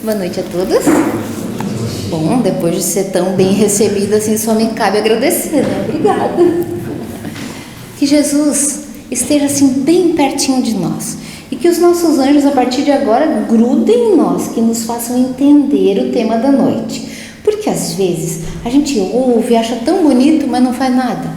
Boa noite a todos. Bom, depois de ser tão bem recebida assim, só me cabe agradecer, né? Obrigada. Que Jesus esteja assim bem pertinho de nós e que os nossos anjos a partir de agora grudem em nós, que nos façam entender o tema da noite. Porque às vezes a gente ouve, acha tão bonito, mas não faz nada.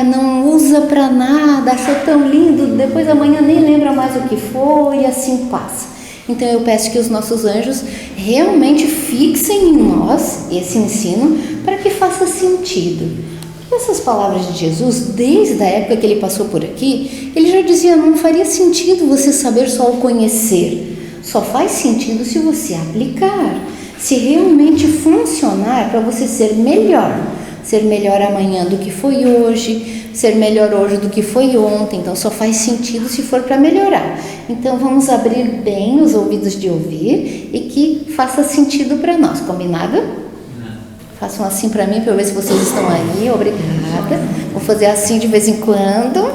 Não usa para nada, achou tão lindo, depois amanhã nem lembra mais o que foi e assim passa. Então eu peço que os nossos anjos realmente fixem em nós esse ensino para que faça sentido. Porque essas palavras de Jesus, desde a época que ele passou por aqui, ele já dizia, não faria sentido você saber só o conhecer. Só faz sentido se você aplicar, se realmente funcionar para você ser melhor. Ser melhor amanhã do que foi hoje, ser melhor hoje do que foi ontem. Então só faz sentido se for para melhorar. Então vamos abrir bem os ouvidos de ouvir e que faça sentido para nós, combinado? Façam assim para mim, para eu ver se vocês estão aí. Obrigada. Vou fazer assim de vez em quando.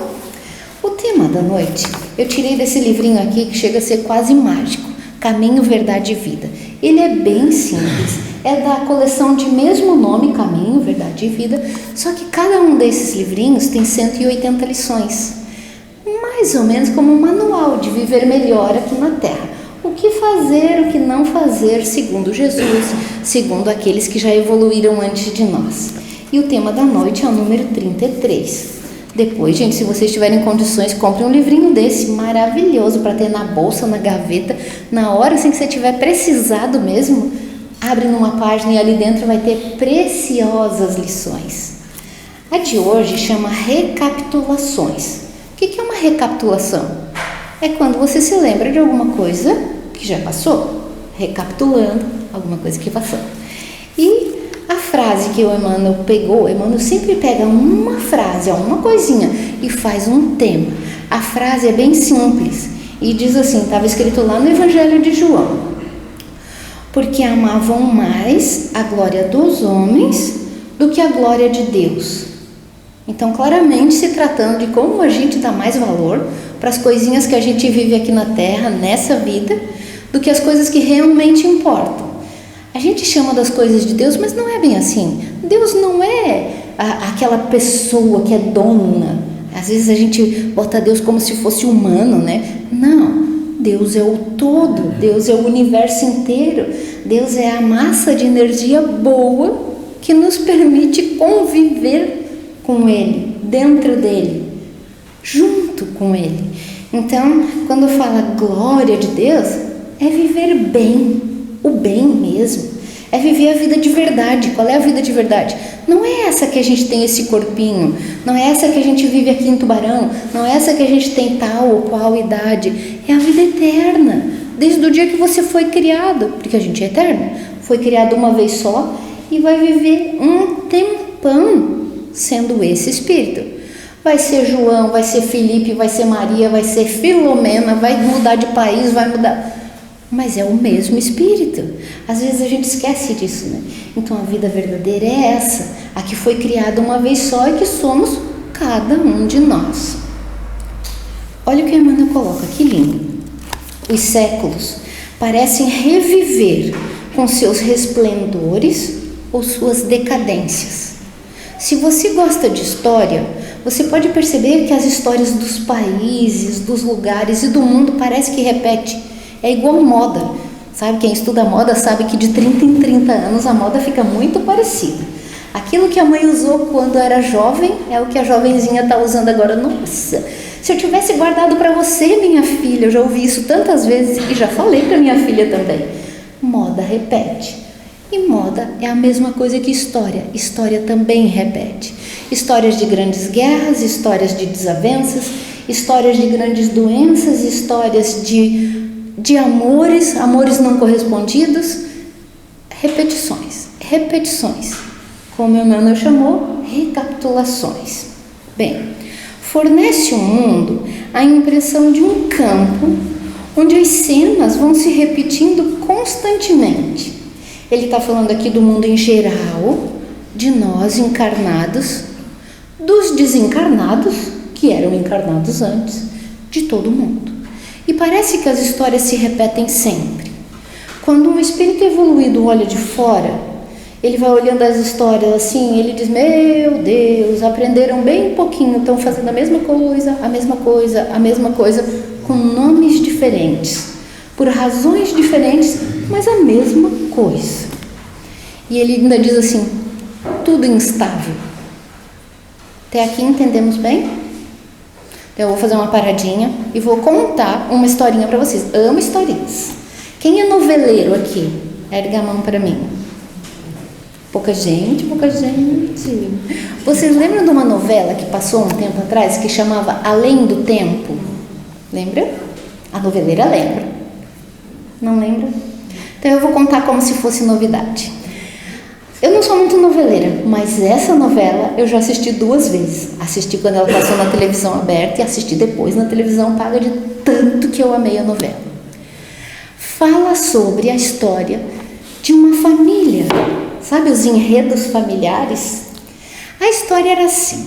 O tema da noite eu tirei desse livrinho aqui que chega a ser quase mágico, Caminho, Verdade e Vida. Ele é bem simples, é da coleção de mesmo nome, Caminho, Verdade e Vida, só que cada um desses livrinhos tem 180 lições, mais ou menos como um manual de viver melhor aqui na Terra. O que fazer, o que não fazer, segundo Jesus, segundo aqueles que já evoluíram antes de nós. E o tema da noite é o número 33. Depois, gente, se vocês tiverem condições, compre um livrinho desse maravilhoso para ter na bolsa, na gaveta, na hora assim que você tiver precisado mesmo, abre numa página e ali dentro vai ter preciosas lições. A de hoje chama Recapitulações. O que é uma recapitulação? É quando você se lembra de alguma coisa que já passou, recapitulando alguma coisa que passou. E a frase que o Emmanuel pegou, o Emmanuel sempre pega uma frase, uma coisinha e faz um tema. A frase é bem simples e diz assim, estava escrito lá no Evangelho de João: porque amavam mais a glória dos homens do que a glória de Deus. Então, claramente se tratando de como a gente dá mais valor para as coisinhas que a gente vive aqui na Terra, nessa vida, do que as coisas que realmente importam. A gente chama das coisas de Deus, mas não é bem assim. Deus não é aquela pessoa que é dona. Às vezes a gente bota Deus como se fosse humano, né? Não, Deus é o todo, Deus é o universo inteiro. Deus é a massa de energia boa que nos permite conviver com Ele, dentro dele, junto com Ele. Então, quando fala glória de Deus, é viver bem, o bem mesmo, é viver a vida de verdade. Qual é a vida de verdade? Não é essa que a gente tem esse corpinho, não é essa que a gente vive aqui em Tubarão, não é essa que a gente tem tal ou qual idade, é a vida eterna, desde o dia que você foi criado, porque a gente é eterno, foi criado uma vez só e vai viver um tempão sendo esse espírito. Vai ser João, vai ser Felipe, vai ser Maria, vai ser Filomena, vai mudar de país, vai mudar, mas é o mesmo espírito. Às vezes a gente esquece disso, né? Então a vida verdadeira é essa, a que foi criada uma vez só e que somos cada um de nós. Olha o que a Emmanuel coloca, que lindo. Os séculos parecem reviver com seus resplendores ou suas decadências. Se você gosta de história, você pode perceber que as histórias dos países, dos lugares e do mundo parece que repete. É igual moda, sabe? Quem estuda moda sabe que de 30 em 30 anos a moda fica muito parecida. Aquilo que a mãe usou quando era jovem é o que a jovenzinha está usando agora. Nossa, se eu tivesse guardado para você, minha filha, eu já ouvi isso tantas vezes e já falei para minha filha também. Moda repete. E moda é a mesma coisa que história. História também repete. Histórias de grandes guerras, histórias de desavenças, histórias de grandes doenças, histórias de amores não correspondidos, repetições, como o Emmanuel chamou, recapitulações. Bem, fornece o mundo a impressão de um campo onde as cenas vão se repetindo constantemente. Ele está falando aqui do mundo em geral, de nós encarnados, dos desencarnados, que eram encarnados antes, de todo mundo. E parece que as histórias se repetem sempre. Quando um espírito evoluído olha de fora, ele vai olhando as histórias assim, ele diz: meu Deus, aprenderam bem pouquinho, estão fazendo a mesma coisa, a mesma coisa, a mesma coisa, com nomes diferentes, por razões diferentes, mas a mesma coisa. E ele ainda diz assim: tudo instável. Até aqui entendemos bem? Então eu vou fazer uma paradinha e vou contar uma historinha para vocês. Amo historinhas. Quem é noveleiro aqui? Erga a mão para mim. Pouca gente, pouca gente. Vocês lembram de uma novela que passou um tempo atrás que chamava Além do Tempo? Lembra? A noveleira lembra. Não lembra? Então eu vou contar como se fosse novidade. Eu não sou muito noveleira, mas essa novela eu já assisti 2 vezes. Assisti quando ela passou na televisão aberta e assisti depois na televisão paga, de tanto que eu amei a novela. Fala sobre a história de uma família. Sabe os enredos familiares? A história era assim: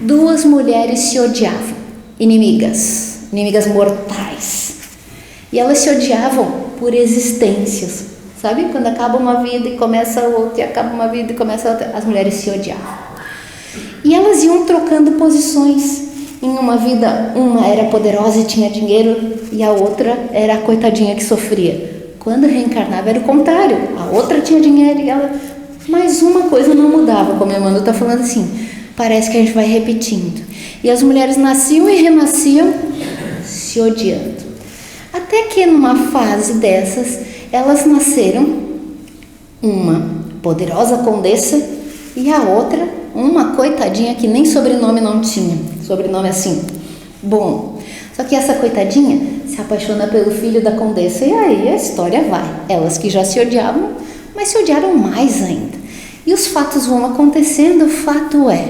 2 mulheres se odiavam, inimigas mortais. E elas se odiavam por existências. Sabe? Quando acaba uma vida e começa outra, e acaba uma vida e começa outra, as mulheres se odiavam. E elas iam trocando posições. Em uma vida, uma era poderosa e tinha dinheiro, e a outra era a coitadinha que sofria. Quando reencarnava era o contrário, a outra tinha dinheiro e ela... Mas uma coisa não mudava, como a Emmanuel está falando assim, parece que a gente vai repetindo. E as mulheres nasciam e renasciam se odiando. Até que numa fase dessas, elas nasceram, uma poderosa condessa e a outra uma coitadinha que nem sobrenome não tinha. Sobrenome assim, bom. Só que essa coitadinha se apaixona pelo filho da condessa e aí a história vai. Elas que já se odiavam, mas se odiaram mais ainda. E os fatos vão acontecendo. O fato é,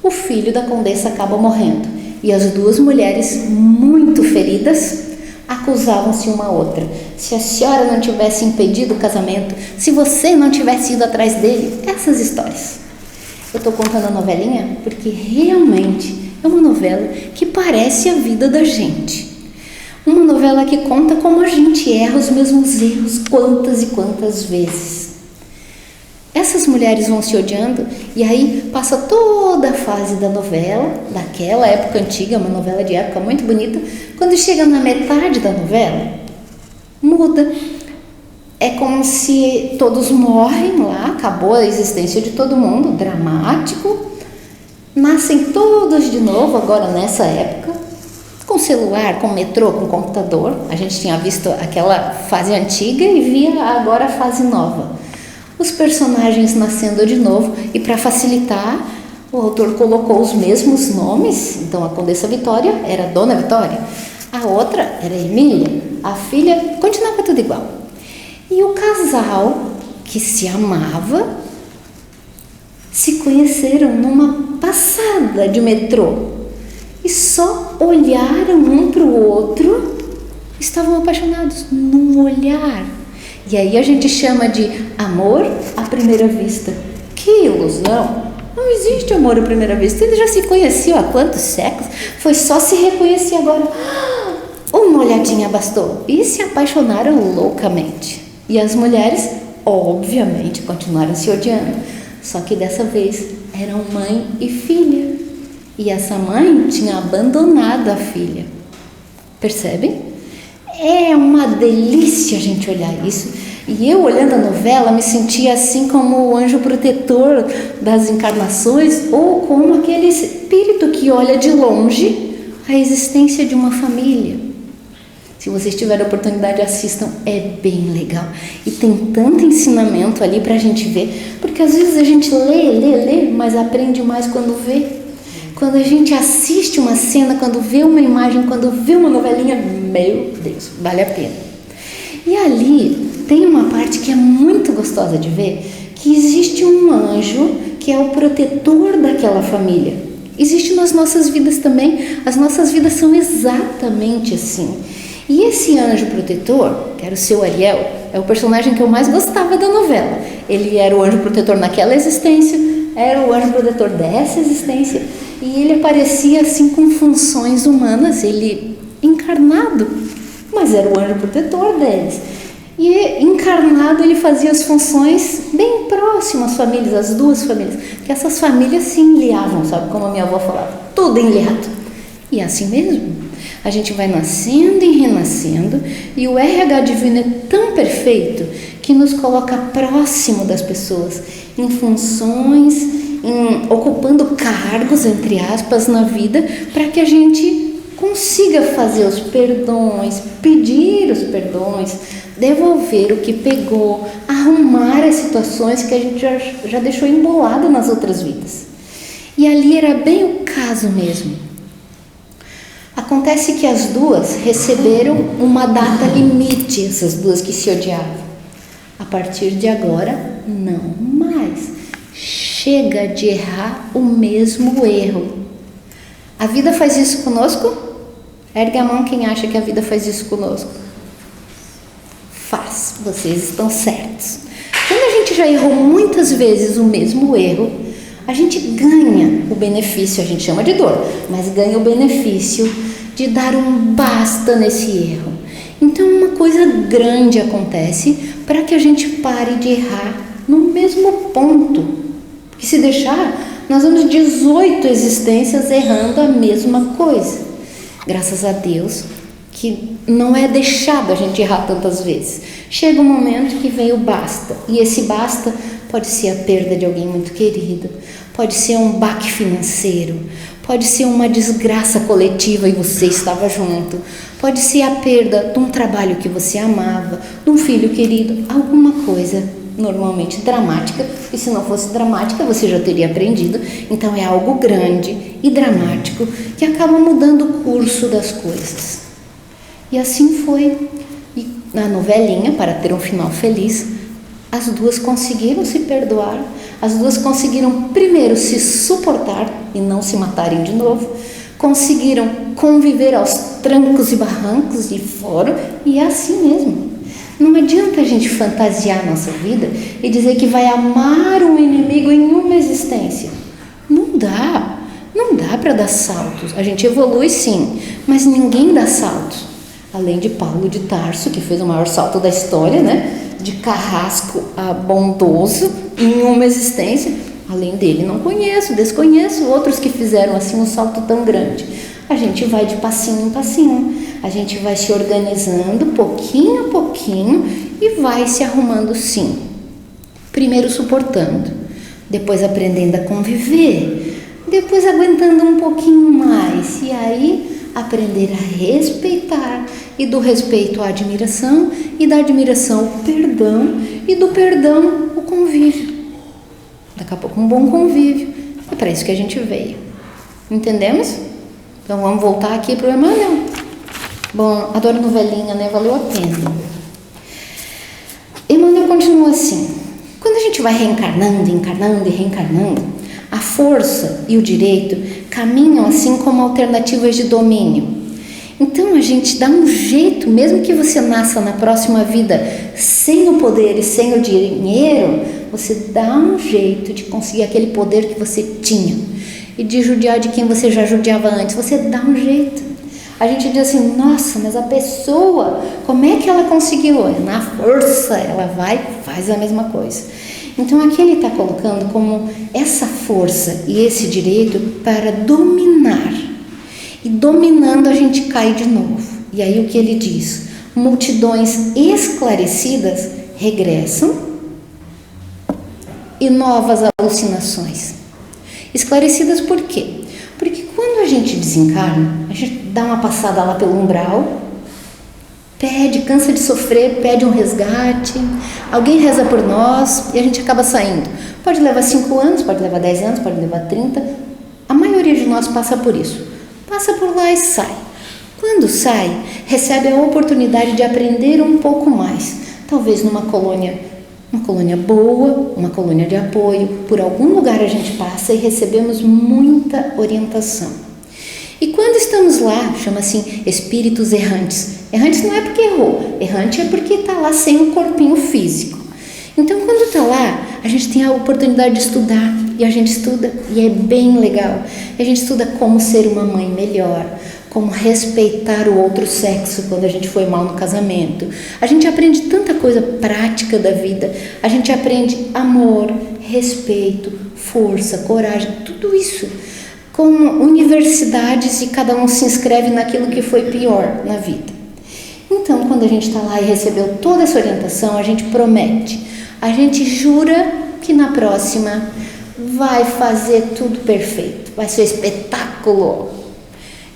o filho da condessa acaba morrendo e as 2 mulheres, muito feridas, acusavam-se uma a outra. Se a senhora não tivesse impedido o casamento, se você não tivesse ido atrás dele, essas histórias. Eu estou contando a novelinha porque realmente é uma novela que parece a vida da gente. Uma novela que conta como a gente erra os mesmos erros quantas e quantas vezes. Essas mulheres vão se odiando e aí passa toda a fase da novela, daquela época antiga, uma novela de época muito bonita. Quando chega na metade da novela, muda. É como se todos morrem lá, acabou a existência de todo mundo, dramático. Nascem todos de novo, agora nessa época, com celular, com metrô, com computador. A gente tinha visto aquela fase antiga e via agora a fase nova. Os personagens nascendo de novo, e para facilitar, o autor colocou os mesmos nomes. Então a Condessa Vitória era Dona Vitória, a outra era Emília, a filha continuava tudo igual. E o casal que se amava se conheceram numa passada de metrô e só olharam um para o outro, estavam apaixonados num olhar. E aí a gente chama de amor à primeira vista. Que ilusão! Não existe amor à primeira vista. Eles já se conheciam há quantos séculos? Foi só se reconhecer agora. Uma olhadinha bastou. E se apaixonaram loucamente. E as mulheres, obviamente, continuaram se odiando. Só que dessa vez eram mãe e filha. E essa mãe tinha abandonado a filha. Percebem? É uma delícia a gente olhar isso. E eu, olhando a novela, me sentia assim como o anjo protetor das encarnações, ou como aquele espírito que olha de longe a existência de uma família. Se vocês tiverem a oportunidade, assistam, é bem legal. E tem tanto ensinamento ali pra gente ver, porque às vezes a gente lê, mas aprende mais quando vê. Quando a gente assiste uma cena, quando vê uma imagem, quando vê uma novelinha, meu Deus, vale a pena. E ali tem uma parte que é muito gostosa de ver, que existe um anjo que é o protetor daquela família. Existe nas nossas vidas também, as nossas vidas são exatamente assim. E esse anjo protetor, que era o seu Ariel, é o personagem que eu mais gostava da novela. Ele era o anjo protetor naquela existência, era o anjo protetor dessa existência, e ele aparecia assim com funções humanas, ele encarnado, mas era o anjo protetor deles. E encarnado ele fazia as funções bem próximas às famílias, as duas famílias, que essas famílias se enliavam, sabe, como a minha avó falava, tudo enliado. E é assim mesmo, a gente vai nascendo e renascendo, e o RH divino é tão perfeito que nos coloca próximo das pessoas, em funções, ocupando cargos, entre aspas, na vida, para que a gente consiga fazer os perdões, pedir os perdões, devolver o que pegou, arrumar as situações que a gente já deixou embolada nas outras vidas. E ali era bem o caso mesmo. Acontece que as duas receberam uma data limite, essas duas que se odiavam. A partir de agora, não mais. Chega de errar o mesmo erro. A vida faz isso conosco? Ergue a mão quem acha que a vida faz isso conosco. Faz, vocês estão certos. Quando a gente já errou muitas vezes o mesmo erro, a gente ganha o benefício, a gente chama de dor, mas ganha o benefício de dar um basta nesse erro. Então uma coisa grande acontece para que a gente pare de errar no mesmo ponto. Porque se deixar, nós vamos 18 existências errando a mesma coisa. Graças a Deus que não é deixado a gente errar tantas vezes. Chega um momento que vem o basta, e esse basta pode ser a perda de alguém muito querido, pode ser um baque financeiro, pode ser uma desgraça coletiva e você estava junto, pode ser a perda de um trabalho que você amava, de um filho querido, alguma coisa normalmente dramática, e se não fosse dramática você já teria aprendido. Então é algo grande e dramático que acaba mudando o curso das coisas. E assim foi. E na novelinha, para ter um final feliz, as duas conseguiram se perdoar, as duas conseguiram primeiro se suportar e não se matarem de novo, conseguiram conviver aos trancos e barrancos e foram, e é assim mesmo. Não adianta a gente fantasiar a nossa vida e dizer que vai amar um inimigo em uma existência. Não dá para dar saltos. A gente evolui sim, mas ninguém dá saltos. Além de Paulo de Tarso, que fez o maior salto da história, né? De carrasco a bondoso em uma existência. Além dele não desconheço outros que fizeram assim um salto tão grande. A gente vai de passinho em passinho, a gente vai se organizando pouquinho a pouquinho e vai se arrumando sim. Primeiro suportando, depois aprendendo a conviver, depois aguentando um pouquinho mais e aí aprender a respeitar, e do respeito a admiração, e da admiração o perdão, e do perdão o convívio. Daqui a pouco um bom convívio. É para isso que a gente veio. Entendemos? Então vamos voltar aqui para o Emmanuel. Bom, adoro novelinha, né? Valeu a pena. Emmanuel continua assim: quando a gente vai reencarnando, encarnando e reencarnando, a força e o direito caminham assim como alternativas de domínio. Então a gente dá um jeito, mesmo que você nasça na próxima vida sem o poder e sem o dinheiro, você dá um jeito de conseguir aquele poder que você tinha e de judiar de quem você já judiava antes. Você dá um jeito. A gente diz assim: nossa, mas a pessoa, como é que ela conseguiu? Na força, ela vai e faz a mesma coisa. Então aqui ele está colocando como essa força e esse direito para dominar. E dominando a gente cai de novo. E aí o que ele diz? Multidões esclarecidas regressam e novas alucinações. Esclarecidas por quê? Porque quando a gente desencarna, a gente dá uma passada lá pelo umbral, cansa de sofrer, pede um resgate, alguém reza por nós e a gente acaba saindo. Pode levar 5 anos, pode levar 10 anos, pode levar 30. A maioria de nós passa por isso. Passa por lá e sai. Quando sai, recebe a oportunidade de aprender um pouco mais. Talvez numa colônia boa, uma colônia de apoio. Por algum lugar a gente passa e recebemos muita orientação. E quando estamos lá, chama assim espíritos errantes. Errantes não é porque errou, errante é porque está lá sem um corpinho físico. Então quando está lá, a gente tem a oportunidade de estudar, e a gente estuda, e é bem legal. A gente estuda como ser uma mãe melhor, como respeitar o outro sexo quando a gente foi mal no casamento. A gente aprende tanta coisa prática da vida. A gente aprende amor, respeito, força, coragem, tudo isso. Como universidades, e cada um se inscreve naquilo que foi pior na vida. Então, quando a gente está lá e recebeu toda essa orientação, a gente promete, a gente jura que na próxima vai fazer tudo perfeito, vai ser um espetáculo.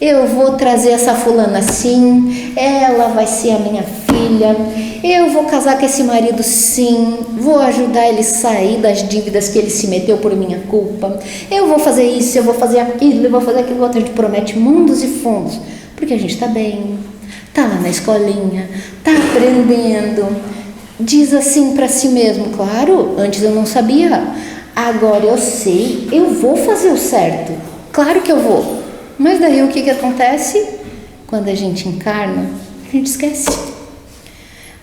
Eu vou trazer essa fulana assim, ela vai ser a minha filha, eu vou casar com esse marido sim, vou ajudar ele a sair das dívidas que ele se meteu por minha culpa, eu vou fazer isso, eu vou fazer aquilo, eu vou fazer aquilo outro. A gente promete mundos e fundos, porque a gente está bem, está lá na escolinha, está aprendendo, diz assim para si mesmo, claro, antes eu não sabia, agora eu sei, eu vou fazer o certo, claro que eu vou. Mas daí o que acontece? Quando a gente encarna, a gente esquece.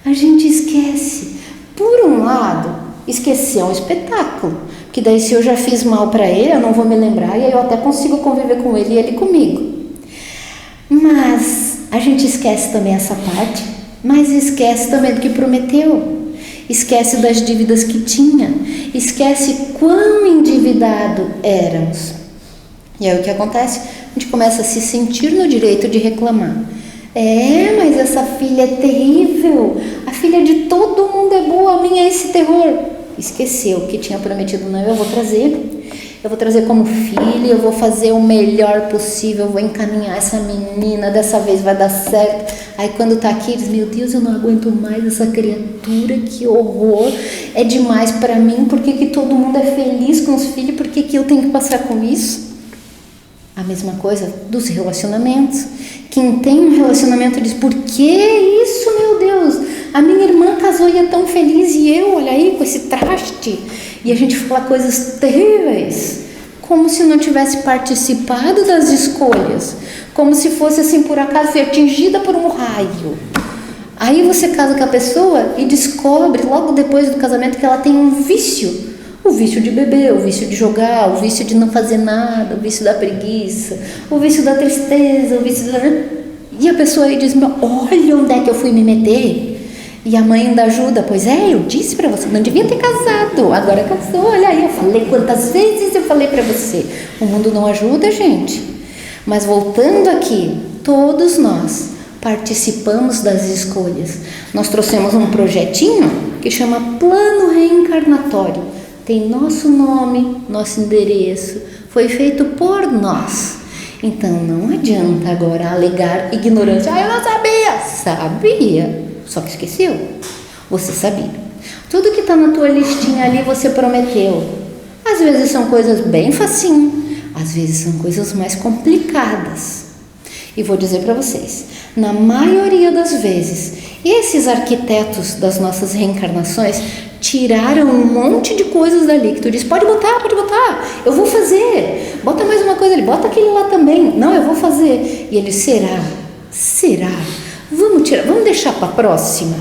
A gente esquece. Por um lado, esquecer é um espetáculo, que daí se eu já fiz mal para ele, eu não vou me lembrar e aí eu até consigo conviver com ele e ele comigo. Mas a gente esquece também essa parte, mas esquece também do que prometeu. Esquece das dívidas que tinha, esquece quão endividado éramos. E aí o que acontece? A gente começa a se sentir no direito de reclamar. Mas essa filha é terrível, a filha de todo mundo é boa, a minha é esse terror. Esqueceu que tinha prometido, não, eu vou trazer como filha, eu vou fazer o melhor possível, eu vou encaminhar essa menina, dessa vez vai dar certo. Aí quando tá aqui, diz, meu Deus, eu não aguento mais essa criatura, que horror, é demais para mim, por que todo mundo é feliz com os filhos, por que eu tenho que passar com isso? A mesma coisa dos relacionamentos. Quem tem um relacionamento diz, por que isso, meu Deus? A minha irmã casou e é tão feliz e eu, olha aí, com esse traste. E a gente fala coisas terríveis, como se não tivesse participado das escolhas, como se fosse assim, por acaso, foi atingida por um raio. Aí você casa com a pessoa e descobre logo depois do casamento que ela tem um vício. O vício de beber, o vício de jogar, o vício de não fazer nada, o vício da preguiça, o vício da tristeza, o vício da... E a pessoa aí diz, olha onde é que eu fui me meter. E a mãe ainda ajuda, pois eu disse pra você, não devia ter casado, agora casou, olha aí, eu falei quantas vezes eu falei pra você. O mundo não ajuda, gente. Mas voltando aqui, todos nós participamos das escolhas. Nós trouxemos um projetinho que chama Plano Reencarnatório. Tem nosso nome, nosso endereço, foi feito por nós. Então não adianta agora alegar ignorância. Eu não sabia. Sabia, só que esqueceu. Você sabia. Tudo que está na tua listinha ali você prometeu. Às vezes são coisas bem facinho, às vezes são coisas mais complicadas. E vou dizer para vocês, na maioria das vezes, esses arquitetos das nossas reencarnações tiraram um monte de coisas dali, que tu diz, pode botar, eu vou fazer, bota mais uma coisa ali, bota aquele lá também, não, eu vou fazer. E ele, será, vamos tirar, vamos deixar para a próxima.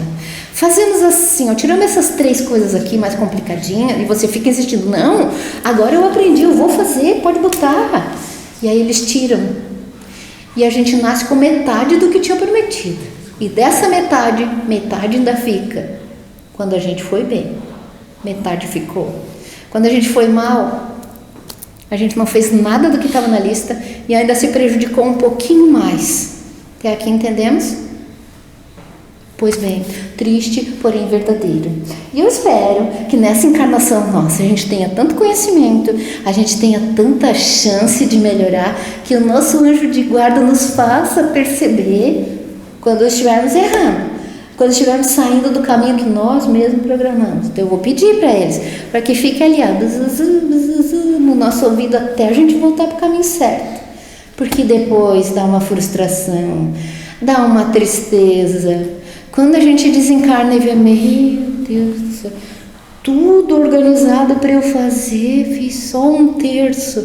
Fazemos assim, tiramos essas 3 coisas aqui mais complicadinhas, e você fica insistindo, não, agora eu aprendi, eu vou fazer, pode botar. E aí eles tiram, e a gente nasce com metade do que tinha prometido, e dessa metade ainda fica. Quando a gente foi bem, metade ficou. Quando a gente foi mal, a gente não fez nada do que estava na lista e ainda se prejudicou um pouquinho mais. Até aqui entendemos? Pois bem, triste, porém verdadeiro. E eu espero que nessa encarnação nossa a gente tenha tanto conhecimento, a gente tenha tanta chance de melhorar, que o nosso anjo de guarda nos faça perceber quando estivermos errando. Quando estivermos saindo do caminho que nós mesmos programamos. Então eu vou pedir para eles, para que fique ali, no nosso ouvido até a gente voltar para o caminho certo. Porque depois dá uma frustração, dá uma tristeza. Quando a gente desencarna e vê, meu Deus do céu, tudo organizado para eu fazer, fiz só 1/3.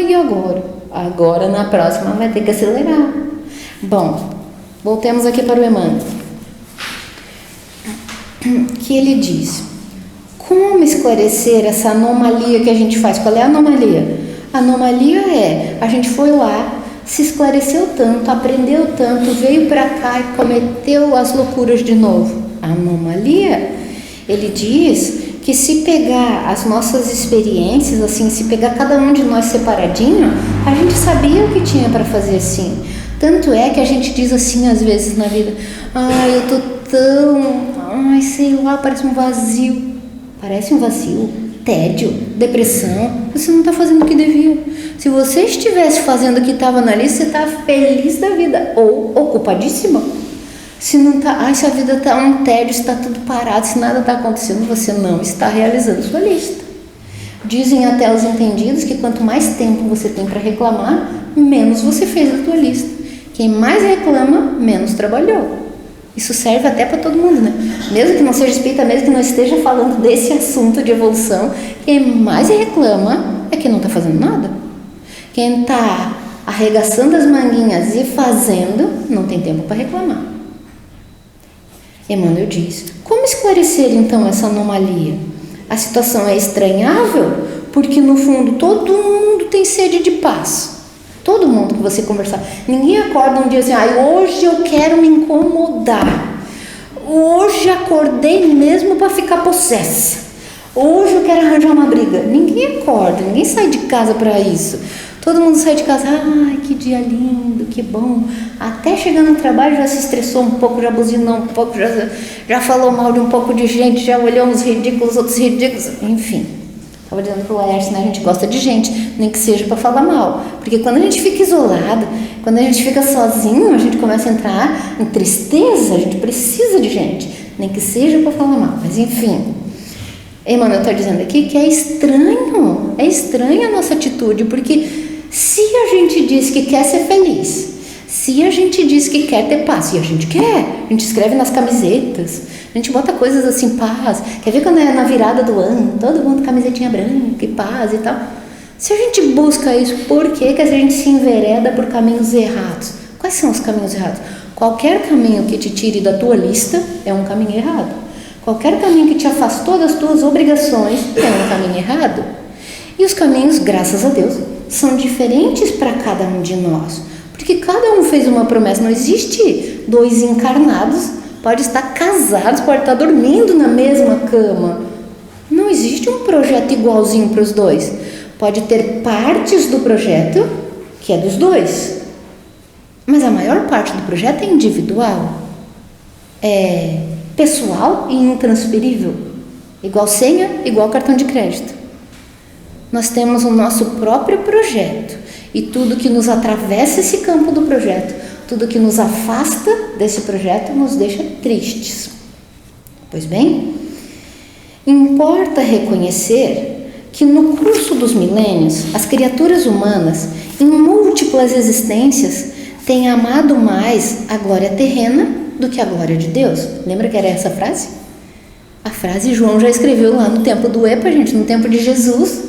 E agora? Agora na próxima vai ter que acelerar. Bom, voltemos aqui para o Emmanuel. Que ele diz, como esclarecer essa anomalia que a gente faz? Qual é a anomalia? A anomalia é, a gente foi lá, se esclareceu tanto, aprendeu tanto, veio para cá e cometeu as loucuras de novo. Anomalia. Ele diz que se pegar as nossas experiências, assim, se pegar cada um de nós separadinho, a gente sabia o que tinha para fazer assim. Tanto é que a gente diz assim às vezes na vida: ai, eu tô tão, sei lá, parece um vazio. Parece um vazio, tédio, depressão. Você não está fazendo o que devia. Se você estivesse fazendo o que estava na lista, você está feliz da vida ou ocupadíssima. Se não tá, se a vida está um tédio, se está tudo parado, se nada está acontecendo, você não está realizando sua lista. Dizem até os entendidos que quanto mais tempo você tem para reclamar, menos você fez da tua lista. Quem mais reclama, menos trabalhou. Isso serve até para todo mundo, né? Mesmo que não seja espírita, mesmo que não esteja falando desse assunto de evolução, quem mais reclama é quem não está fazendo nada. Quem está arregaçando as manguinhas e fazendo, não tem tempo para reclamar. Emmanuel diz: como esclarecer então essa anomalia? A situação é estranhável porque no fundo todo mundo tem sede de paz. Todo mundo que você conversar, ninguém acorda um dia assim: hoje eu quero me incomodar, hoje acordei mesmo para ficar possessa, hoje eu quero arranjar uma briga. Ninguém acorda, ninguém sai de casa para isso. Todo mundo sai de casa: que dia lindo, que bom. Até chegar no trabalho já se estressou um pouco, já buzinou um pouco, já falou mal de um pouco de gente, já olhou uns ridículos, outros ridículos, enfim. Estava dizendo para o Laércio, né? A gente gosta de gente, nem que seja para falar mal. Porque quando a gente fica isolado, quando a gente fica sozinho, a gente começa a entrar em tristeza, a gente precisa de gente, nem que seja para falar mal. Mas enfim, Emmanuel está dizendo aqui que é estranha a nossa atitude, porque se a gente diz que quer ser feliz, se a gente diz que quer ter paz, e a gente quer, a gente escreve nas camisetas, a gente bota coisas assim: paz. Quer ver quando é na virada do ano, todo mundo camisetinha branca e paz e tal? Se a gente busca isso, por que a gente se envereda por caminhos errados? Quais são os caminhos errados? Qualquer caminho que te tire da tua lista é um caminho errado. Qualquer caminho que te afastou das tuas obrigações é um caminho errado. E os caminhos, graças a Deus, são diferentes para cada um de nós. Porque cada um fez uma promessa. Não existe dois encarnados, pode estar casados, pode estar dormindo na mesma cama. Não existe um projeto igualzinho para os dois. Pode ter partes do projeto que é dos dois, mas a maior parte do projeto é individual, é pessoal e intransferível, igual senha, igual cartão de crédito. Nós temos o nosso próprio projeto e tudo que nos atravessa esse campo do projeto, tudo que nos afasta desse projeto nos deixa tristes. Pois bem, importa reconhecer que no curso dos milênios, as criaturas humanas, em múltiplas existências, têm amado mais a glória terrena do que a glória de Deus. Lembra que era essa frase? A frase João já escreveu lá no tempo do EPA, gente, no tempo de Jesus,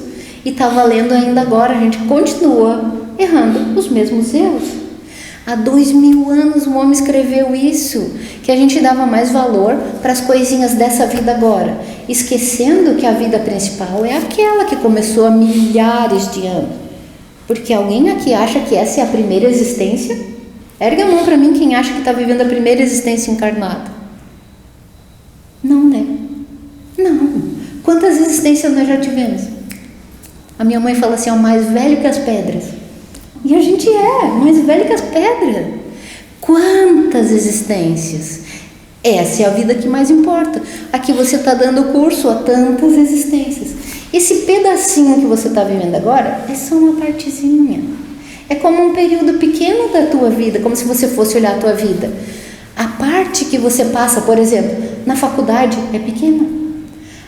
e está valendo ainda agora. A gente continua errando os mesmos erros. Há 2000 anos o homem escreveu isso, que a gente dava mais valor para as coisinhas dessa vida agora, esquecendo que a vida principal é aquela que começou há milhares de anos. Porque alguém aqui acha que essa é a primeira existência? Ergue a mão para mim quem acha que está vivendo a primeira existência encarnada. Não, né? Não. Quantas existências nós já tivemos? A minha mãe fala assim: é o mais velho que as pedras. E a gente é mais velho que as pedras. Quantas existências? Essa é a vida que mais importa. Aqui você está dando curso a tantas existências. Esse pedacinho que você está vivendo agora é só uma partezinha. É como um período pequeno da tua vida, como se você fosse olhar a tua vida. A parte que você passa, por exemplo, na faculdade é pequena.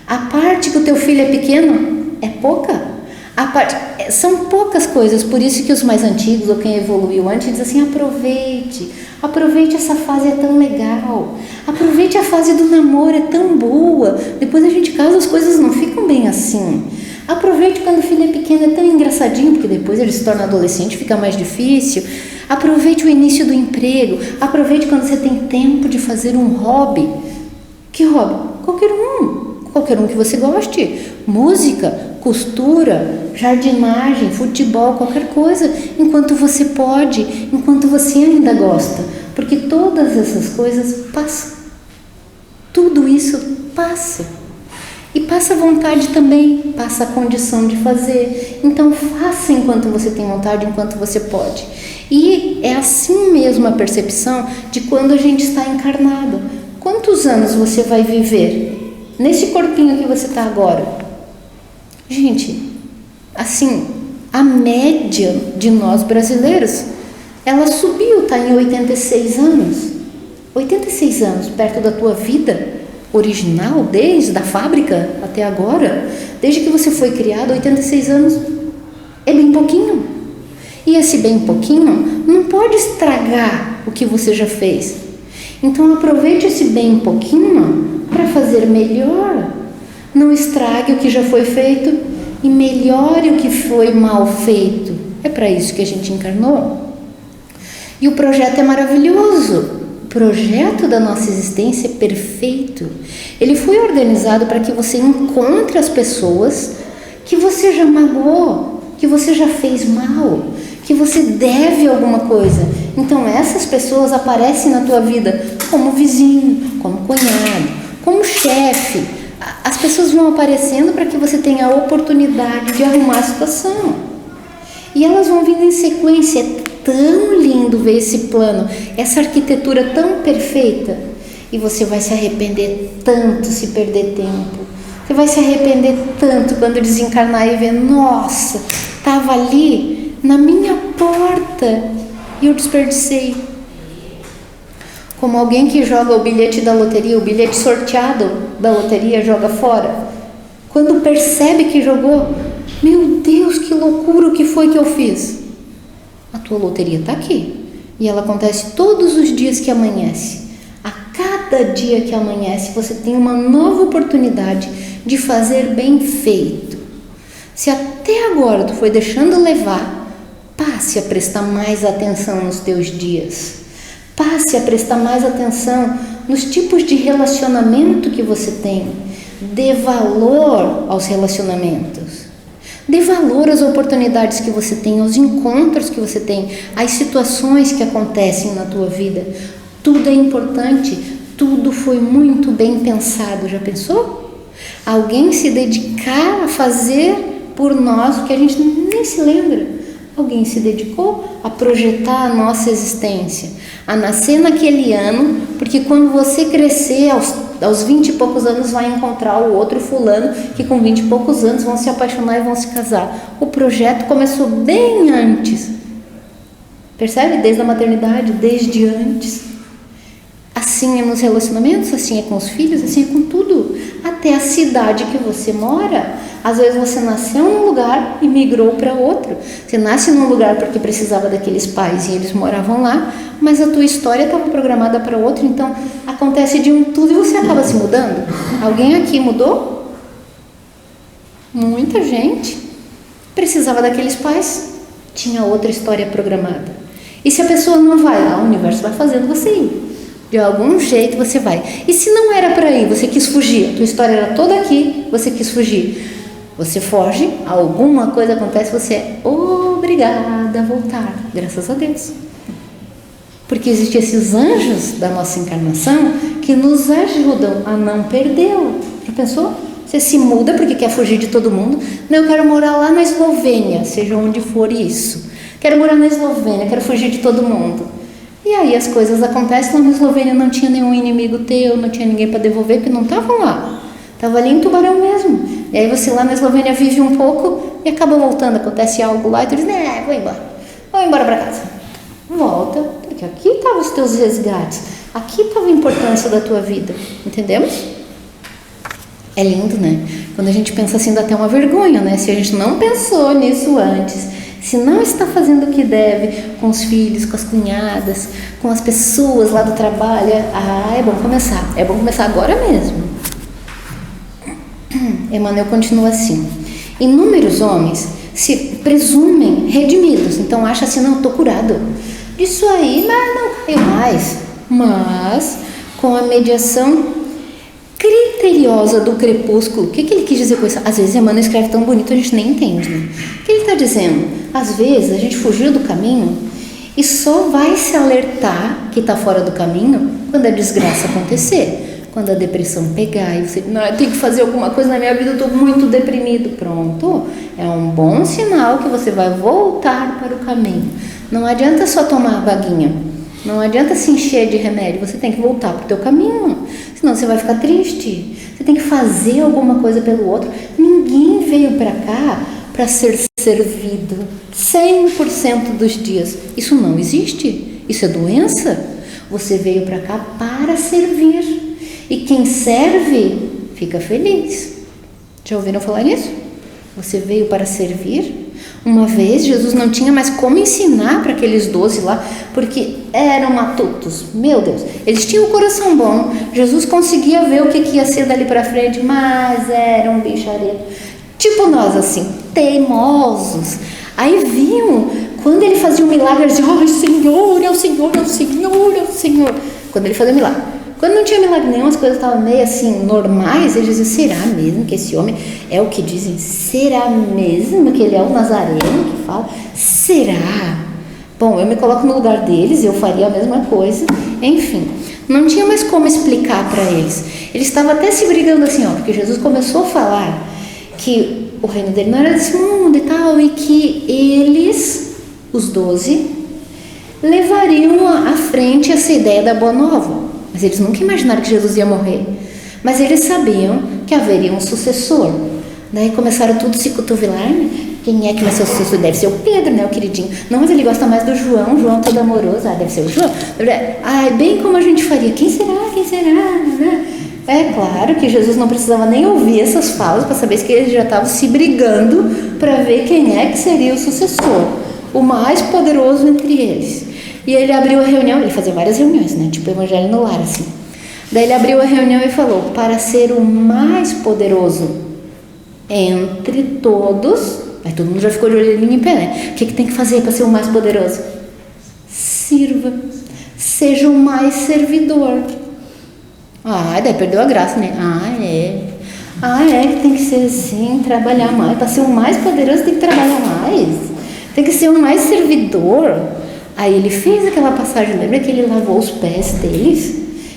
A parte que o teu filho é pequeno é pouca. São poucas coisas, por isso que os mais antigos, ou quem evoluiu antes, diz assim: aproveite essa fase, é tão legal, aproveite a fase do namoro, é tão boa, depois a gente casa, as coisas não ficam bem assim. Aproveite quando o filho é pequeno, é tão engraçadinho, porque depois ele se torna adolescente, fica mais difícil. Aproveite o início do emprego, aproveite quando você tem tempo de fazer um hobby. Que hobby? Qualquer um que você goste. Música, costura, jardinagem, futebol, qualquer coisa, enquanto você pode, enquanto você ainda gosta, porque todas essas coisas passam. Tudo isso passa. E passa a vontade também, passa a condição de fazer. Então faça enquanto você tem vontade, enquanto você pode. E é assim mesmo a percepção de quando a gente está encarnado. Quantos anos você vai viver nesse corpinho que você está agora? Gente, assim, a média de nós brasileiros, ela subiu, está em 86 anos. 86 anos perto da tua vida original, desde a fábrica até agora, desde que você foi criado, 86 anos é bem pouquinho. E esse bem pouquinho não pode estragar o que você já fez. Então aproveite esse bem pouquinho para fazer melhor. Não estrague o que já foi feito e melhore o que foi mal feito. É para isso que a gente encarnou. E o projeto é maravilhoso. O projeto da nossa existência é perfeito. Ele foi organizado para que você encontre as pessoas que você já magoou, que você já fez mal, que você deve alguma coisa. Então essas pessoas aparecem na tua vida como vizinho, como cunhado, como chefe. As pessoas vão aparecendo para que você tenha a oportunidade de arrumar a situação. E elas vão vindo em sequência. É tão lindo ver esse plano, essa arquitetura tão perfeita. E você vai se arrepender tanto se perder tempo. Você vai se arrepender tanto quando desencarnar e ver, nossa, estava ali na minha porta e eu desperdicei. Como alguém que joga o bilhete da loteria, o bilhete sorteado da loteria, joga fora. Quando percebe que jogou, meu Deus, que loucura, o que foi que eu fiz? A tua loteria está aqui. E ela acontece todos os dias que amanhece. A cada dia que amanhece, você tem uma nova oportunidade de fazer bem feito. Se até agora tu foi deixando levar, passe a prestar mais atenção nos teus dias. Passe a prestar mais atenção nos tipos de relacionamento que você tem. Dê valor aos relacionamentos. Dê valor às oportunidades que você tem, aos encontros que você tem, às situações que acontecem na tua vida. Tudo é importante, tudo foi muito bem pensado. Já pensou? Alguém se dedicar a fazer por nós o que a gente nem se lembra. Alguém se dedicou a projetar a nossa existência, a nascer naquele ano, porque quando você crescer aos 20 e poucos anos vai encontrar o outro fulano que com 20 e poucos anos vão se apaixonar e vão se casar. O projeto começou bem antes. Percebe? Desde a maternidade, desde antes. Assim é nos relacionamentos, assim é com os filhos, assim é com tudo. Até a cidade que você mora. Às vezes você nasceu num lugar e migrou para outro. Você nasce num lugar porque precisava daqueles pais e eles moravam lá, mas a tua história estava programada para outro, então acontece de um tudo e você acaba se mudando. Alguém aqui mudou? Muita gente. Precisava daqueles pais, tinha outra história programada. E se a pessoa não vai lá, o universo vai fazendo você ir. De algum jeito você vai. E se não era para ir, você quis fugir, a tua história era toda aqui, você quis fugir. Você foge, alguma coisa acontece, você é obrigada a voltar, graças a Deus. Porque existem esses anjos da nossa encarnação que nos ajudam a não perdê-la. Já pensou? Você se muda porque quer fugir de todo mundo. Não, eu quero morar lá na Eslovênia, seja onde for isso. Quero morar na Eslovênia, quero fugir de todo mundo. E aí as coisas acontecem, lá na Eslovênia não tinha nenhum inimigo teu, não tinha ninguém para devolver, porque não estavam lá. Estava ali em Tubarão mesmo. E aí você lá na Eslovênia vive um pouco e acaba voltando. Acontece algo lá e tu diz, vou embora para casa. Volta, porque aqui estavam os teus resgates. Aqui estava a importância da tua vida. Entendemos? É lindo, né? Quando a gente pensa assim dá até uma vergonha, né? Se a gente não pensou nisso antes, se não está fazendo o que deve com os filhos, com as cunhadas, com as pessoas lá do trabalho, é bom começar. É bom começar agora mesmo. Emmanuel continua assim: inúmeros homens se presumem redimidos, então acha assim, não, estou curado disso aí, mas não caiu mais. Mas com a mediação crítica criteriosa do crepúsculo. O que ele quis dizer com isso? Às vezes Emmanuel escreve tão bonito, a gente nem entende, né? O que ele está dizendo? Às vezes a gente fugiu do caminho e só vai se alertar que está fora do caminho quando a desgraça acontecer. Quando a depressão pegar e você, não, eu tenho que fazer alguma coisa na minha vida, eu estou muito deprimido. Pronto, é um bom sinal que você vai voltar para o caminho. Não adianta só tomar a vaguinha, não adianta se encher de remédio, você tem que voltar para o teu caminho, senão você vai ficar triste. Você tem que fazer alguma coisa pelo outro. Ninguém veio para cá para ser servido 100% dos dias. Isso não existe, isso é doença. Você veio para cá para servir. E quem serve, fica feliz. Já ouviram falar nisso? Você veio para servir? Uma vez, Jesus não tinha mais como ensinar para aqueles 12 lá, porque eram matutos. Meu Deus, eles tinham o coração bom. Jesus conseguia ver o que ia ser dali para frente, mas eram bicharetos. Tipo nós, assim, teimosos. Aí viam, quando ele fazia um milagre, eles diziam, ai, Senhor, é o Senhor, é o Senhor, é o Senhor. Quando ele fazia um milagre. Quando não tinha milagre nenhum, as coisas estavam meio assim, normais, eles diziam, será mesmo que esse homem é o que dizem? Será mesmo que ele é o Nazareno que fala? Será? Bom, eu me coloco no lugar deles, eu faria a mesma coisa. Enfim, não tinha mais como explicar para eles. Eles estavam até se brigando assim, ó, porque Jesus começou a falar que o reino dele não era desse mundo e tal, e que eles, os 12, levariam à frente essa ideia da boa nova. Mas eles nunca imaginaram que Jesus ia morrer. Mas eles sabiam que haveria um sucessor. Daí começaram tudo a se cotovelar, né? Quem é que vai ser o sucessor? Deve ser o Pedro, né? O queridinho. Não, mas ele gosta mais do João. João todo amoroso. Ah, deve ser o João. Ah, bem como a gente faria. Quem será? Quem será? É claro que Jesus não precisava nem ouvir essas falas para saber que eles já estavam se brigando para ver quem é que seria o sucessor. O mais poderoso entre eles. E ele abriu a reunião, ele fazia várias reuniões, né? Tipo Evangelho no Lar, assim. Daí ele abriu a reunião e falou, para ser o mais poderoso entre todos, aí todo mundo já ficou de olhinho em pé, né? O que tem que fazer para ser o mais poderoso? Sirva, seja o mais servidor. Ah, daí perdeu a graça, né? Que tem que ser assim, trabalhar mais. Para ser o mais poderoso tem que trabalhar mais, tem que ser o mais servidor. Aí ele fez aquela passagem, lembra que ele lavou os pés deles?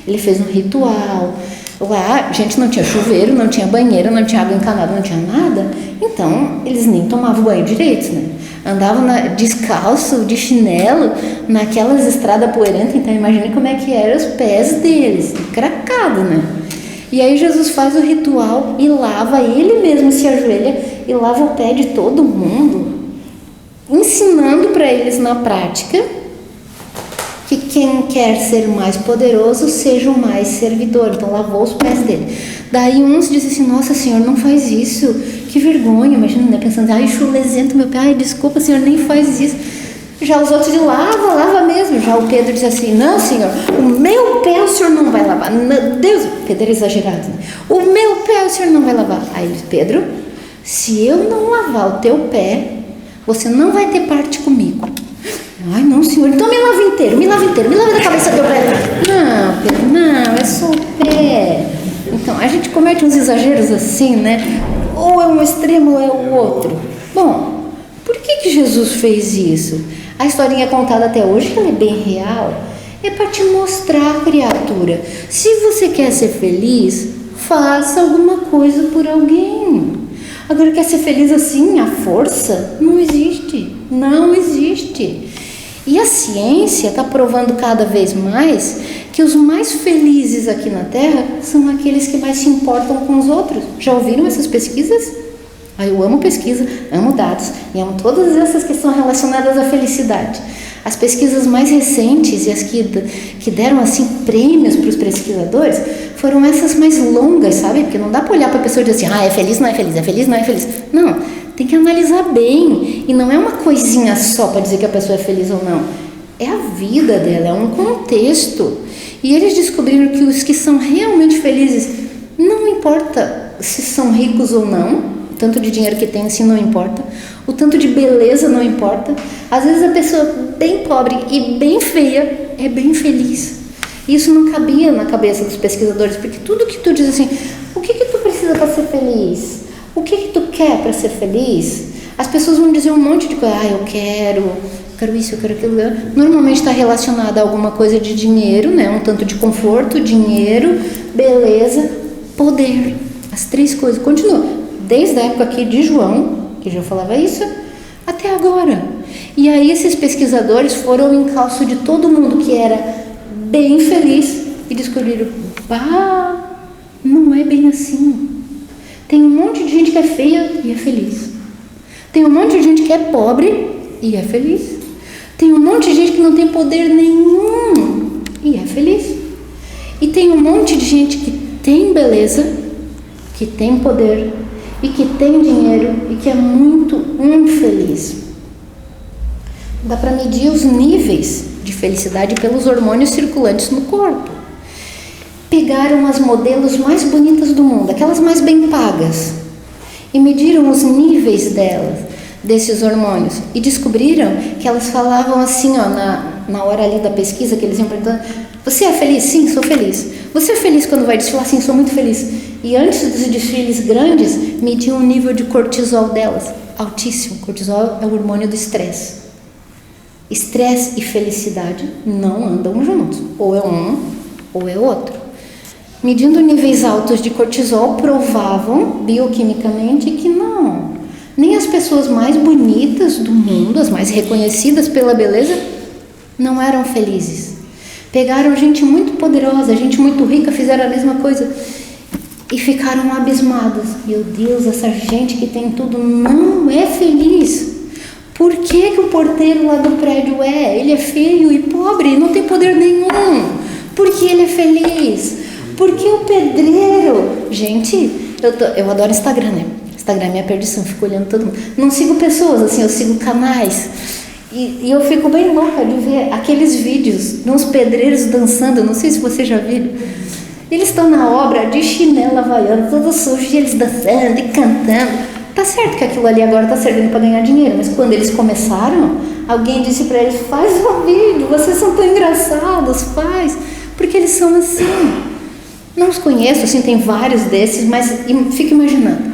Ele fez um ritual. Lá, gente, não tinha chuveiro, não tinha banheiro, não tinha água encanada, não tinha nada. Então, eles nem tomavam banho direito, né? Andavam descalço, de chinelo, naquelas estradas poeirentas. Então, imagine como é que eram os pés deles, cracado, né? E aí Jesus faz o ritual e lava, ele mesmo se ajoelha e lava o pé de todo mundo, ensinando para eles na prática que quem quer ser mais poderoso seja o mais servidor. Então lavou os pés dele. Daí uns dizem assim, nossa, Senhor, não faz isso, que vergonha. Imagina, né, pensando, ai, chulezento meu pé, ai, desculpa, Senhor, nem faz isso. Já os outros dizem, lava mesmo. Já o Pedro diz assim, não, Senhor, o meu pé o Senhor não vai lavar. Não, Deus, Pedro era exagerado, né? O meu pé o Senhor não vai lavar. Aí ele diz, Pedro, se eu não lavar o teu pé, você não vai ter parte comigo. Ai, não, Senhor, então me lava inteiro, me lava da cabeça do pé. Não, Pedro, não, é só o pé. Então, a gente comete uns exageros assim, né? Ou é um extremo ou é o outro. Bom, por que Jesus fez isso? A historinha é contada até hoje, que ela é bem real, é para te mostrar, criatura, se você quer ser feliz, faça alguma coisa por alguém. Agora, quer ser feliz assim, à força? Não existe, não existe. E a ciência está provando cada vez mais que os mais felizes aqui na Terra são aqueles que mais se importam com os outros. Já ouviram essas pesquisas? Eu amo pesquisa, amo dados e amo todas essas que são relacionadas à felicidade. As pesquisas mais recentes e as que deram assim prêmios para os pesquisadores foram essas mais longas, sabe? Porque não dá para olhar para a pessoa e dizer assim, é feliz, não é feliz, é feliz, não é feliz. Não, tem que analisar bem. E não é uma coisinha só para dizer que a pessoa é feliz ou não. É a vida dela, é um contexto. E eles descobriram que os que são realmente felizes, não importa se são ricos ou não, o tanto de dinheiro que tem assim não importa, o tanto de beleza não importa. Às vezes a pessoa bem pobre e bem feia é bem feliz. Isso não cabia na cabeça dos pesquisadores, porque tudo que tu diz assim, o que tu precisa para ser feliz? O que tu quer para ser feliz? As pessoas vão dizer um monte de coisa. Eu quero isso, eu quero aquilo. Normalmente está relacionado a alguma coisa de dinheiro, né? Um tanto de conforto, dinheiro, beleza, poder. As 3 coisas. Continua. Desde a época aqui de João, que já falava isso, até agora. E aí esses pesquisadores foram ao encalço de todo mundo que era bem feliz e descobriram, não é bem assim. Tem um monte de gente que é feia e é feliz. Tem um monte de gente que é pobre e é feliz. Tem um monte de gente que não tem poder nenhum e é feliz. E tem um monte de gente que tem beleza, que tem poder e que tem dinheiro e que é muito infeliz. Dá para medir os níveis de felicidade pelos hormônios circulantes no corpo. Pegaram as modelos mais bonitas do mundo, aquelas mais bem pagas, e mediram os níveis delas, desses hormônios, e descobriram que elas falavam assim, na hora ali da pesquisa que eles iam perguntando: você é feliz? Sim, sou feliz. Você é feliz quando vai desfilar? Sim, sou muito feliz. E antes dos desfiles grandes, mediam o nível de cortisol delas, altíssimo. Cortisol é o hormônio do estresse. Estresse e felicidade não andam juntos, ou é um ou é outro. Medindo níveis altos de cortisol, provavam bioquimicamente que não. Nem as pessoas mais bonitas do mundo, as mais reconhecidas pela beleza, não eram felizes. Pegaram gente muito poderosa, gente muito rica, fizeram a mesma coisa e ficaram abismados. Meu Deus, essa gente que tem tudo não é feliz. Por que o porteiro lá do prédio ele é feio e pobre, não tem poder nenhum? Por que ele é feliz? Porque o pedreiro... Gente, eu adoro Instagram, né? Instagram é minha perdição, fico olhando todo mundo. Não sigo pessoas, assim, eu sigo canais. E eu fico bem louca de ver aqueles vídeos de uns pedreiros dançando, não sei se vocês já viram. Eles estão na obra de chinela havaiana, todo sujo, e eles dançando e cantando. Tá certo que aquilo ali agora tá servindo para ganhar dinheiro, mas quando eles começaram, alguém disse para eles: faz um vídeo, vocês são tão engraçados, faz. Porque eles são assim. Não os conheço, assim, tem vários desses, mas fico imaginando.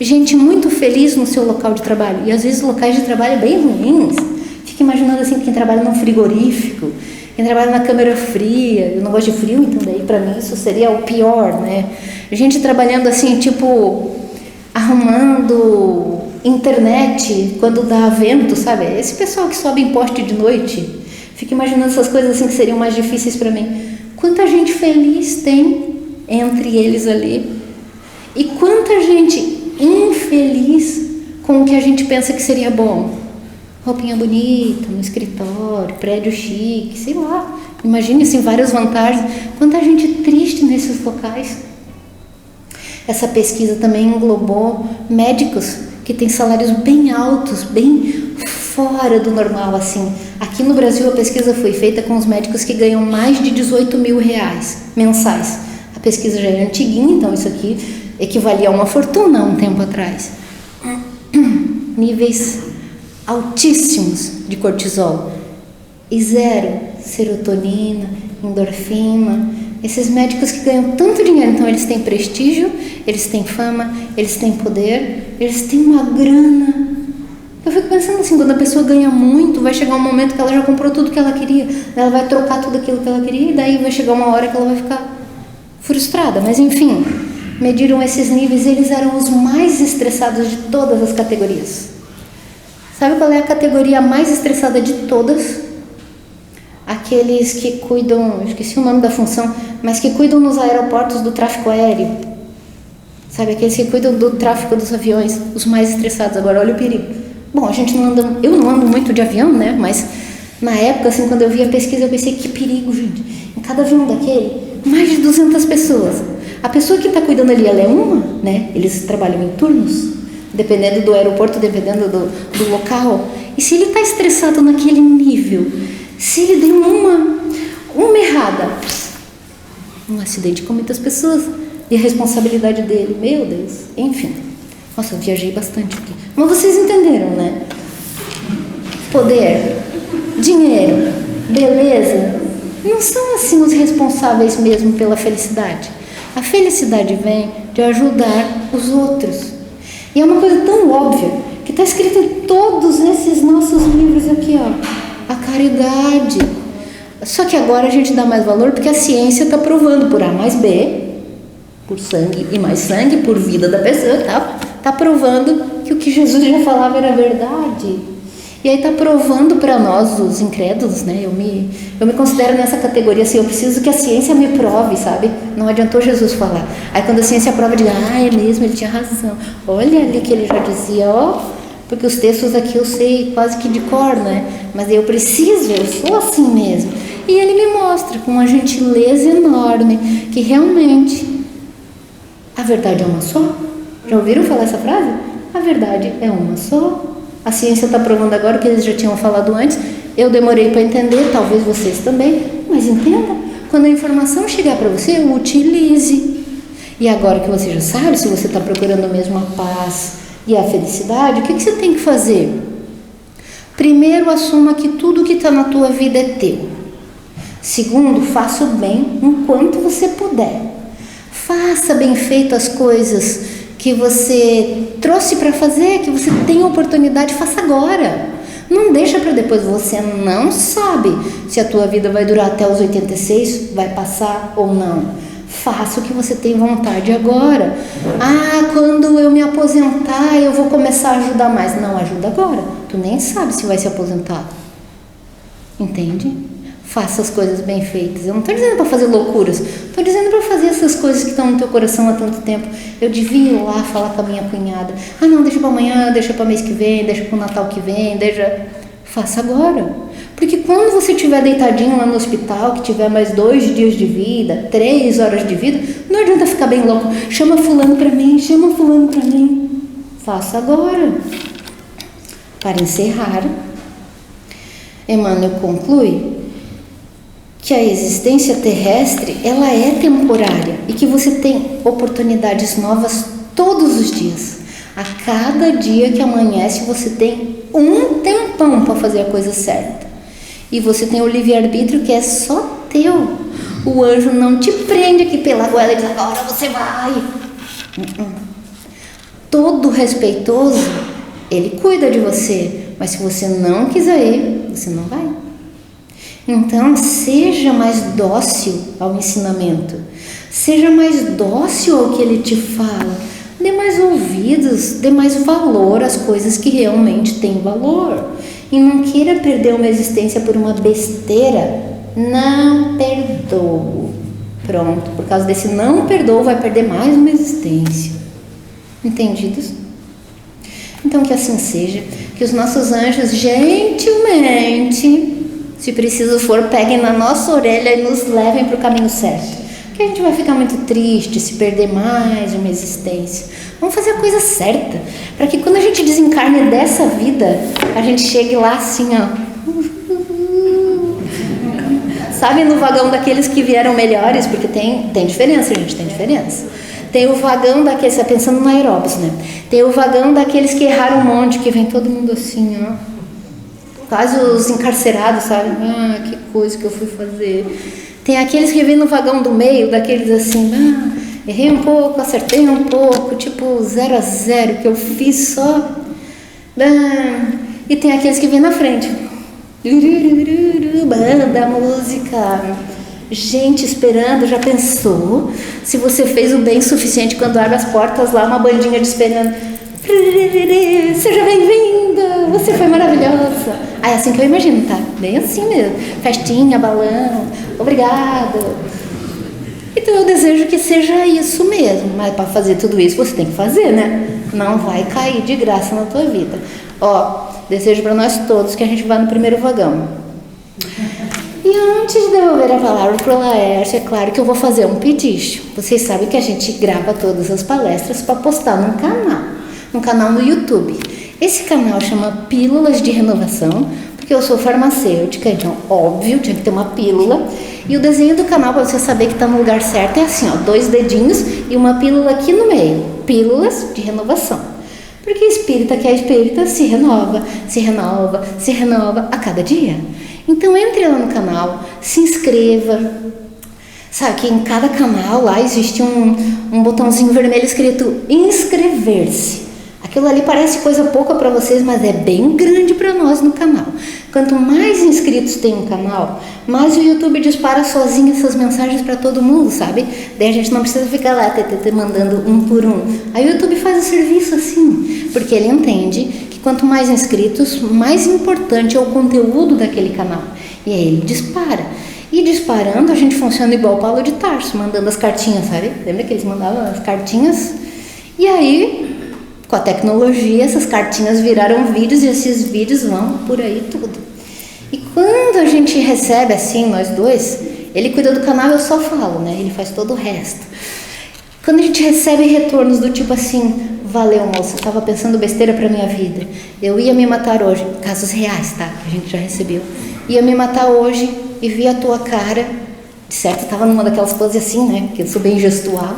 Gente muito feliz no seu local de trabalho, e às vezes locais de trabalho bem ruins. Fico imaginando assim, quem trabalha num frigorífico, quem trabalha na câmara fria. Eu não gosto de frio, então daí para mim isso seria o pior, né? Gente trabalhando assim, tipo, arrumando internet quando dá vento, sabe? Esse pessoal que sobe em poste de noite. Fico imaginando essas coisas assim que seriam mais difíceis para mim. Quanta gente feliz tem entre eles ali, e quanta gente infeliz com o que a gente pensa que seria bom. Roupinha bonita, no escritório, prédio chique, sei lá. Imagine assim, várias vantagens. Quanta gente triste nesses locais. Essa pesquisa também englobou médicos que têm salários bem altos, bem fora do normal, assim. Aqui no Brasil a pesquisa foi feita com os médicos que ganham mais de 18 mil reais mensais. A pesquisa já é antiguinha, então isso aqui equivalia a uma fortuna há um tempo atrás. Níveis altíssimos de cortisol e 0 serotonina, endorfina. Esses médicos que ganham tanto dinheiro, então eles têm prestígio, eles têm fama, eles têm poder, eles têm uma grana. Eu fico pensando assim, quando a pessoa ganha muito, vai chegar um momento que ela já comprou tudo que ela queria, ela vai trocar tudo aquilo que ela queria, e daí vai chegar uma hora que ela vai ficar frustrada. Mas enfim, mediram esses níveis, eles eram os mais estressados de todas as categorias. Sabe qual é a categoria mais estressada de todas? Aqueles que cuidam, eu esqueci o nome da função, mas que cuidam nos aeroportos do tráfego aéreo. Sabe, aqueles que cuidam do tráfego dos aviões, os mais estressados. Agora, olha o perigo. Bom, eu não ando muito de avião, né? Mas na época, assim, quando eu vi a pesquisa, eu pensei, que perigo, gente. Em cada avião daquele, mais de 200 pessoas. A pessoa que está cuidando ali, ela é uma, né? Eles trabalham em turnos, dependendo do aeroporto, dependendo do local. E se ele está estressado naquele nível, se ele deu uma errada, um acidente com muitas pessoas, e a responsabilidade dele, meu Deus, enfim. Nossa, eu viajei bastante aqui. Mas vocês entenderam, né? Poder, dinheiro, beleza, não são assim os responsáveis mesmo pela felicidade. A felicidade vem de ajudar os outros. E é uma coisa tão óbvia, que está escrito em todos esses nossos livros aqui, ó, a caridade. Só que agora a gente dá mais valor porque a ciência está provando por A mais B, por sangue e mais sangue, por vida da pessoa, tá provando que o que Jesus já falava era verdade. E aí está provando para nós, os incrédulos, né? Eu me considero nessa categoria assim, eu preciso que a ciência me prove, sabe? Não adiantou Jesus falar. Aí quando a ciência prova, eu digo, é mesmo, ele tinha razão. Olha ali que ele já dizia, porque os textos aqui eu sei quase que de cor, né? Mas eu sou assim mesmo. E ele me mostra com uma gentileza enorme que realmente a verdade é uma só. Já ouviram falar essa frase? A verdade é uma só. A ciência está provando agora o que eles já tinham falado antes. Eu demorei para entender, talvez vocês também, mas entenda. Quando a informação chegar para você, utilize. E agora que você já sabe, se você está procurando mesmo a paz e a felicidade, o que você tem que fazer? Primeiro, assuma que tudo que está na tua vida é teu. Segundo, faça o bem enquanto você puder. Faça bem feito as coisas que você trouxe para fazer, que você tem oportunidade, faça agora. Não deixa para depois. Você não sabe se a tua vida vai durar até os 86, vai passar ou não. Faça o que você tem vontade agora. Quando eu me aposentar, eu vou começar a ajudar mais. Não, ajuda agora. Tu nem sabe se vai se aposentar. Entende? Faça as coisas bem feitas. Eu não estou dizendo para fazer loucuras, estou dizendo para fazer essas coisas que estão no teu coração há tanto tempo. Eu devia ir lá falar com a minha cunhada. Não, deixa para amanhã, deixa para mês que vem, deixa para o Natal que vem, faça agora. Porque quando você estiver deitadinho lá no hospital, que tiver mais 2 dias de vida, 3 horas de vida, não adianta ficar bem louco. Chama fulano para mim, chama fulano para mim. Faça agora. Para encerrar, Emmanuel conclui que a existência terrestre, ela é temporária e que você tem oportunidades novas todos os dias. A cada dia que amanhece, você tem um tempão para fazer a coisa certa. E você tem o livre-arbítrio que é só teu. O anjo não te prende aqui pela goela e diz, agora você vai. Todo respeitoso, ele cuida de você, mas se você não quiser ir, você não vai. Então, seja mais dócil ao ensinamento, seja mais dócil ao que ele te fala, dê mais ouvidos, dê mais valor às coisas que realmente têm valor, e não queira perder uma existência por uma besteira. Não perdoo. Pronto, por causa desse não perdoo, vai perder mais uma existência. Entendidos? Então, que assim seja, que os nossos anjos gentilmente, se preciso for, peguem na nossa orelha e nos levem para o caminho certo. Porque a gente vai ficar muito triste se perder mais uma existência. Vamos fazer a coisa certa, para que quando a gente desencarne dessa vida, a gente chegue lá assim, sabe, no vagão daqueles que vieram melhores, porque tem diferença, gente, tem diferença. Tem o vagão daqueles, você está pensando no aeróbis, né? Tem o vagão daqueles que erraram um monte, que vem todo mundo assim, quase os encarcerados, sabe? Que coisa que eu fui fazer. Tem aqueles que vêm no vagão do meio, daqueles assim, errei um pouco, acertei um pouco, tipo 0 a 0, que eu fiz só. E tem aqueles que vêm na frente. Banda, música. Gente esperando, já pensou? Se você fez o bem suficiente quando abre as portas lá, uma bandinha de esperando. Seja bem-vinda, você foi maravilhosa. É assim que eu imagino, tá? Bem assim mesmo. Festinha, balão, obrigada. Então eu desejo que seja isso mesmo. Mas para fazer tudo isso você tem que fazer, né? Não vai cair de graça na tua vida. Desejo para nós todos que a gente vá no primeiro vagão. E antes de devolver a palavra para o Laércio, é claro que eu vou fazer um pedido. Vocês sabem que a gente grava todas as palestras para postar num canal no YouTube. Esse canal chama Pílulas de Renovação, porque eu sou farmacêutica, então óbvio, tinha que ter uma pílula. E o desenho do canal, para você saber que está no lugar certo, é assim, 2 dedinhos e uma pílula aqui no meio. Pílulas de Renovação. Porque espírita que é espírita se renova, se renova, se renova a cada dia. Então entre lá no canal, se inscreva, Sabe que em cada canal lá existe um botãozinho vermelho escrito inscrever-se. Aquilo ali parece coisa pouca para vocês, mas é bem grande para nós no canal. Quanto mais inscritos tem um canal, mais o YouTube dispara sozinho essas mensagens para todo mundo, sabe? Daí a gente não precisa ficar lá mandando um por um. Aí o YouTube faz o serviço assim, porque ele entende que quanto mais inscritos, mais importante é o conteúdo daquele canal. E aí ele dispara. E disparando, a gente funciona igual o Paulo de Tarso, mandando as cartinhas, sabe? Lembra que eles mandavam as cartinhas? E aí, com a tecnologia, essas cartinhas viraram vídeos e esses vídeos vão por aí tudo. E quando a gente recebe assim, nós dois, ele cuida do canal, eu só falo, né? Ele faz todo o resto. Quando a gente recebe retornos do tipo assim, valeu moça, eu tava pensando besteira pra minha vida, eu ia me matar hoje, casos reais, tá? Que a gente já recebeu. Ia me matar hoje e vi a tua cara, de certo, tava numa daquelas poses assim, né? Porque eu sou bem gestual.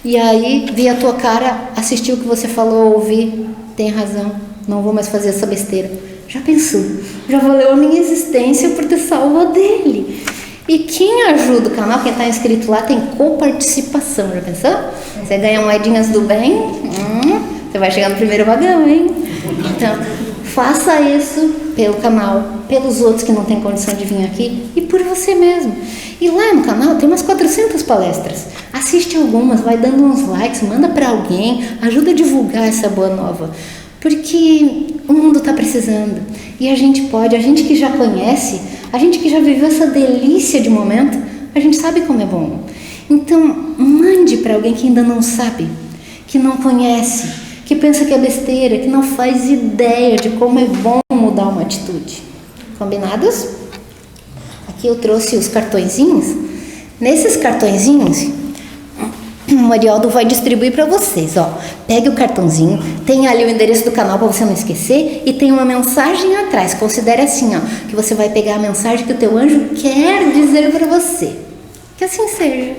E aí, vi a tua cara, assisti o que você falou, ouvi, tem razão, não vou mais fazer essa besteira. Já pensou? Já valeu a minha existência por ter salvo a dele. E quem ajuda o canal, quem está inscrito lá, tem coparticipação, já pensou? Você ganha moedinhas do bem, você vai chegar no primeiro vagão, hein? Então, faça isso pelo canal, pelos outros que não têm condição de vir aqui e por você mesmo. E lá no canal tem umas 400 palestras. Assiste algumas, vai dando uns likes, manda para alguém, ajuda a divulgar essa boa nova. Porque o mundo está precisando. E a gente que já conhece, a gente que já viveu essa delícia de momento, a gente sabe como é bom. Então, mande para alguém que ainda não sabe, que não conhece, que pensa que é besteira, que não faz ideia de como é bom mudar uma atitude. Combinados? Aqui eu trouxe os cartõezinhos. Nesses cartõezinhos, o Arialdo vai distribuir para vocês, ó. Pegue o cartãozinho, tem ali o endereço do canal para você não esquecer e tem uma mensagem atrás. Considere assim, ó, que você vai pegar a mensagem que o teu anjo quer dizer para você. Que assim seja.